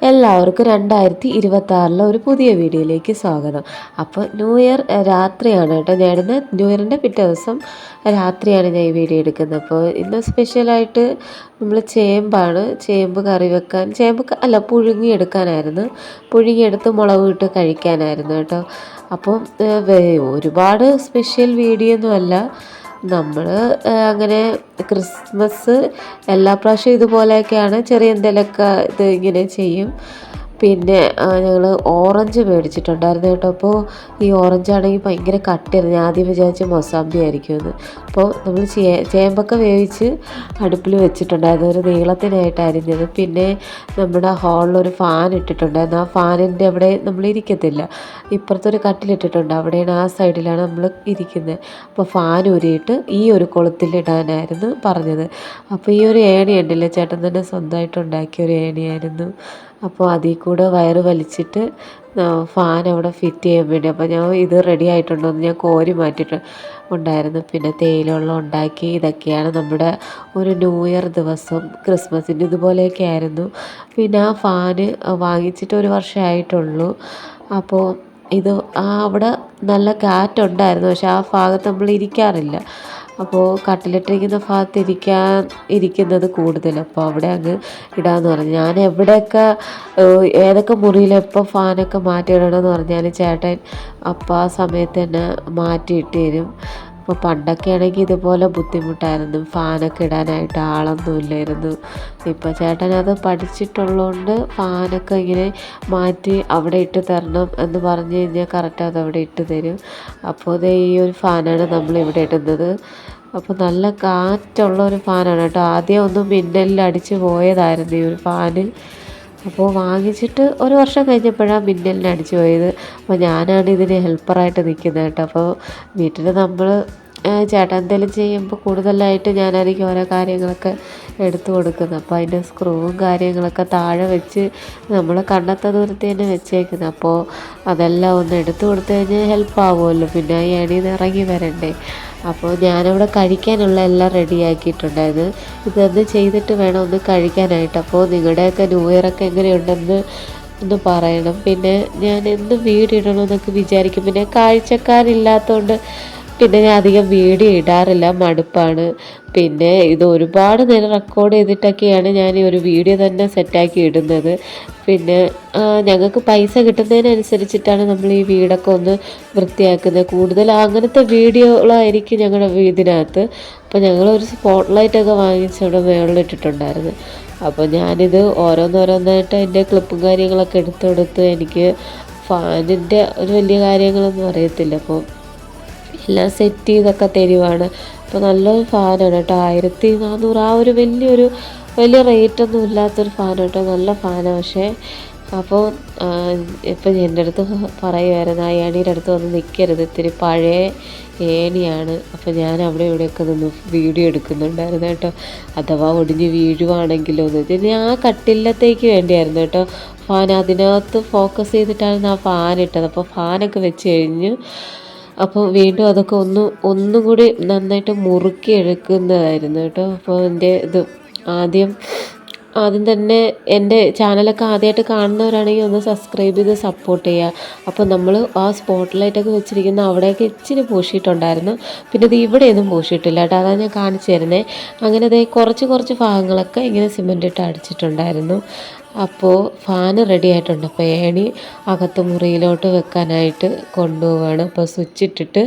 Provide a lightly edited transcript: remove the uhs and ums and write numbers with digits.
എല്ലാവർക്കും 2026 ഒരു പുതിയ വീഡിയോയിലേക്ക് സ്വാഗതം. അപ്പോൾ ന്യൂ ഇയർ രാത്രിയാണ് കേട്ടോ ഞാനിന്ന് ന്യൂ ഇയറിൻ്റെ പിറ്റേ ദിവസം രാത്രിയാണ് ഞാൻ ഈ വീഡിയോ എടുക്കുന്നത്. അപ്പോൾ ഇന്ന് സ്പെഷ്യലായിട്ട് നമ്മൾ ചേമ്പ് കറി വെക്കാൻ പുഴുങ്ങിയെടുക്കാനായിരുന്നു. പുഴുങ്ങിയെടുത്ത് മുളക് ഇട്ട് കഴിക്കാനായിരുന്നു കേട്ടോ. അപ്പം ഒരുപാട് സ്പെഷ്യൽ വീഡിയോ ഒന്നുമല്ല. നമ്മൾ അങ്ങനെ ക്രിസ്മസ് എല്ലാ പ്രാവശ്യവും ഇതുപോലെയൊക്കെയാണ്, ചെറിയ എന്തെങ്കിലുമൊക്കെ ഇങ്ങനെ ചെയ്യും. പിന്നെ ഞങ്ങൾ ഓറഞ്ച് മേടിച്ചിട്ടുണ്ടായിരുന്നു കേട്ടോ. അപ്പോൾ ഈ ഓറഞ്ചാണെങ്കിൽ ഭയങ്കര കട്ടിയായിരുന്നു. ഞാൻ ആദ്യം വിചാരിച്ച് മൊസാമ്പി ആയിരിക്കുമെന്ന്. അപ്പോൾ നമ്മൾ ചേമ്പൊക്കെ വേവിച്ച് അടുപ്പിൽ വെച്ചിട്ടുണ്ടായിരുന്നു, ഒരു നീളത്തിനായിട്ട് അരിഞ്ഞത്. പിന്നെ നമ്മുടെ ഹാളിലൊരു ഫാൻ ഇട്ടിട്ടുണ്ടായിരുന്നു. ആ ഫാനിൻ്റെ അവിടെ നമ്മൾ ഇരിക്കത്തില്ല, ഇപ്പുറത്തൊരു കട്ടിലിട്ടിട്ടുണ്ട്, അവിടെയാണ്, ആ സൈഡിലാണ് നമ്മൾ ഇരിക്കുന്നത്. അപ്പോൾ ഫാൻ ഊരിയിട്ട് ഈ ഒരു കൊളുത്തിലിടാനായിരുന്നു പറഞ്ഞത്. അപ്പോൾ ഈ ഒരു ഏണി ഉണ്ടല്ലോ, ചേട്ടൻ തന്നെ സ്വന്തമായിട്ട് ഉണ്ടാക്കിയ ഒരു ഏണിയായിരുന്നു. അപ്പോൾ അതിൽ കൂടെ വയറ് വലിച്ചിട്ട് ഫാൻ അവിടെ ഫിറ്റ് ചെയ്യാൻ വേണ്ടി, അപ്പോൾ ഞാൻ ഇത് റെഡി ആയിട്ടുണ്ടോ എന്ന് ഞാൻ കോരി മാറ്റിയിട്ട് ഉണ്ടായിരുന്നു. പിന്നെ തേയിലുള്ള ഉണ്ടാക്കി. ഇതൊക്കെയാണ് നമ്മുടെ ഒരു ന്യൂ ഇയർ ദിവസം. ക്രിസ്മസിൻ്റെ ഇതുപോലെയൊക്കെ ആയിരുന്നു. പിന്നെ ആ ഫാന് വാങ്ങിച്ചിട്ട് 1 വർഷമായിട്ടുള്ളൂ. അപ്പോൾ ഇത് അവിടെ നല്ല കാറ്റുണ്ടായിരുന്നു, പക്ഷെ ആ ഭാഗത്ത് നമ്മൾ ഇരിക്കാറില്ല. അപ്പോൾ കട്ടിലിട്ടിരിക്കുന്ന ഭാഗത്ത് ഇരിക്കുന്നത് കൂടുതൽ. അപ്പോൾ അവിടെ അങ്ങ് ഇടാമെന്ന് പറഞ്ഞു. ഞാൻ എവിടെയൊക്കെ ഏതൊക്കെ മുറിയിൽ എപ്പോൾ ഫാനൊക്കെ മാറ്റിയിടണമെന്ന് പറഞ്ഞാൽ ചേട്ടൻ അപ്പോൾ ആ സമയത്ത് തന്നെ മാറ്റിയിട്ട് തരും. അപ്പോൾ പണ്ടൊക്കെ ആണെങ്കിൽ ഇതുപോലെ ബുദ്ധിമുട്ടായിരുന്നു, ഫാനൊക്കെ ഇടാനായിട്ട് ആളൊന്നുമില്ലായിരുന്നു. ഇപ്പോൾ ചേട്ടൻ അത് പഠിച്ചിട്ടുള്ളതുകൊണ്ട് ഫാനൊക്കെ ഇങ്ങനെ മാറ്റി അവിടെ ഇട്ട് തരണം എന്ന് പറഞ്ഞു കഴിഞ്ഞാൽ കറക്റ്റ് അത് അവിടെ ഇട്ട് തരും. അപ്പോൾ ഇത് ഈ ഒരു ഫാനാണ് നമ്മളിവിടെ ഇടുന്നത്. അപ്പോൾ നല്ല കാറ്റുള്ളൊരു ഫാനാണ് കേട്ടോ. ആദ്യം ഒന്ന് മിന്നലിൽ അടിച്ച് പോയതായിരുന്നു ഈ ഒരു ഫാന്. അപ്പോൾ വാങ്ങിച്ചിട്ട് 1 വർഷം കഴിഞ്ഞപ്പോഴാണ് മിന്നലിന് അടിച്ചു പോയത്. അപ്പോൾ ഞാനാണ് ഇതിന് ഹെൽപ്പറായിട്ട് നിൽക്കുന്നത് കേട്ടോ. അപ്പോൾ വീട്ടിൽ നമ്മൾ ചേട്ടൻ എന്തെങ്കിലും ചെയ്യുമ്പോൾ കൂടുതലായിട്ട് ഞാനായിരിക്കും ഓരോ കാര്യങ്ങളൊക്കെ എടുത്തു കൊടുക്കുന്നത്. അപ്പോൾ അതിൻ്റെ സ്ക്രൂവും കാര്യങ്ങളൊക്കെ താഴെ വെച്ച് നമ്മൾ കണ്ടെത്ത ദൂരത്ത് തന്നെ വെച്ചേക്കുന്നത്. അപ്പോൾ അതെല്ലാം ഒന്ന് എടുത്തു കൊടുത്തു കഴിഞ്ഞാൽ ഹെൽപ്പാവുമല്ലോ, പിന്നെ ആ എണീയിൽ നിന്ന് ഇറങ്ങി വരണ്ടേ. അപ്പോൾ ഞാനവിടെ കഴിക്കാനുള്ള എല്ലാം റെഡിയാക്കിയിട്ടുണ്ടായിരുന്നു. ഇതൊന്ന് ചെയ്തിട്ട് വേണം ഒന്ന് കഴിക്കാനായിട്ട്. അപ്പോൾ നിങ്ങളുടെയൊക്കെ ന്യൂ ഇയറൊക്കെ എങ്ങനെയുണ്ടെന്ന് ഒന്ന് പറയണം. പിന്നെ ഞാൻ എന്ത് വീഡിയോ ഇടണമെന്നൊക്കെ വിചാരിക്കും. പിന്നെ കാഴ്ചക്കാരില്ലാത്തതുകൊണ്ട് പിന്നെ ഞാൻ അധികം വീഡിയോ ഇടാറില്ല, മടുപ്പാണ്. പിന്നെ ഇത് ഒരുപാട് നേരം റെക്കോർഡ് ചെയ്തിട്ടൊക്കെയാണ് ഞാൻ ഈ ഒരു വീഡിയോ തന്നെ സെറ്റാക്കി ഇടുന്നത്. പിന്നെ ഞങ്ങൾക്ക് പൈസ കിട്ടുന്നതിനനുസരിച്ചിട്ടാണ് നമ്മൾ ഈ വീടൊക്കെ ഒന്ന് വൃത്തിയാക്കുന്നത്. കൂടുതൽ അങ്ങനത്തെ വീഡിയോകളായിരിക്കും ഞങ്ങളുടെ ഇതിനകത്ത്. അപ്പോൾ ഞങ്ങളൊരു സ്പോട്ട് ലൈറ്റൊക്കെ വാങ്ങിച്ച് അവിടെ മുകളിലിട്ടിട്ടുണ്ടായിരുന്നു. അപ്പോൾ ഞാനിത് ഓരോന്നോരോന്നായിട്ട് അതിൻ്റെ ക്ലിപ്പും കാര്യങ്ങളൊക്കെ എടുത്തെടുത്ത്, എനിക്ക് ഫാനിൻ്റെ ഒരു വലിയ കാര്യങ്ങളൊന്നും അറിയത്തില്ല. അപ്പോൾ എല്ലാം സെറ്റ് ചെയ്തൊക്കെ തരുവാണ്. അപ്പോൾ നല്ലൊരു ഫാനാണ് കേട്ടോ. 1400, ആ ഒരു വലിയ റേറ്റൊന്നും ഇല്ലാത്തൊരു ഫാൻ കേട്ടോ. നല്ല ഫാനാണ്. പക്ഷേ അപ്പോൾ ഇപ്പം എൻ്റെ അടുത്ത് പറയുമായിരുന്നു, ആ ഏണിയുടെ അടുത്ത് വന്ന് നിൽക്കരുത്, ഇത്തിരി പഴയ ഏണിയാണ്. അപ്പോൾ ഞാൻ അവിടെ ഇവിടെയൊക്കെ നിന്ന് വീഡിയോ എടുക്കുന്നുണ്ടായിരുന്നു കേട്ടോ. അഥവാ ഒടിഞ്ഞ് വീഴുവാണെങ്കിലോ എന്ന് വെച്ചാൽ ആ കട്ടിലത്തേക്ക് വേണ്ടിയായിരുന്നു കേട്ടോ ഫാൻ. അതിനകത്ത് ഫോക്കസ് ചെയ്തിട്ടാണ് ആ ഫാൻ ഇട്ടത്. അപ്പോൾ ഫാനൊക്കെ വെച്ച് കഴിഞ്ഞ് അപ്പോൾ വീണ്ടും അതൊക്കെ ഒന്നും കൂടി നന്നായിട്ട് മുറുക്കി എടുക്കുന്നതായിരുന്നു കേട്ടോ. അപ്പോൾ എൻ്റെ ആദ്യം തന്നെ എൻ്റെ ചാനലൊക്കെ ആദ്യമായിട്ട് കാണുന്നവരാണെങ്കിൽ ഒന്ന് സബ്സ്ക്രൈബ് ചെയ്ത് സപ്പോർട്ട് ചെയ്യുക. അപ്പോൾ നമ്മൾ ആ സ്പോട്ട് ലൈറ്റൊക്കെ വെച്ചിരിക്കുന്ന അവിടെയൊക്കെ ഇച്ചിരി പൂശിയിട്ടുണ്ടായിരുന്നു. പിന്നെ ഇത് ഇവിടെയൊന്നും പൂശിയിട്ടില്ല കേട്ടോ, അതാണ് ഞാൻ കാണിച്ചു തരുന്നത്. അങ്ങനെ ഇത് കുറച്ച് ഭാഗങ്ങളൊക്കെ ഇങ്ങനെ സിമൻ്റ് ഇട്ട് അടിച്ചിട്ടുണ്ടായിരുന്നു. അപ്പോൾ ഫാന് റെഡി ആയിട്ടുണ്ട്. അപ്പോൾ ഏണി അകത്ത് മുറിയിലോട്ട് വെക്കാനായിട്ട് കൊണ്ടുപോവുകയാണ്. അപ്പോൾ സ്വിച്ച് ഇട്ടിട്ട്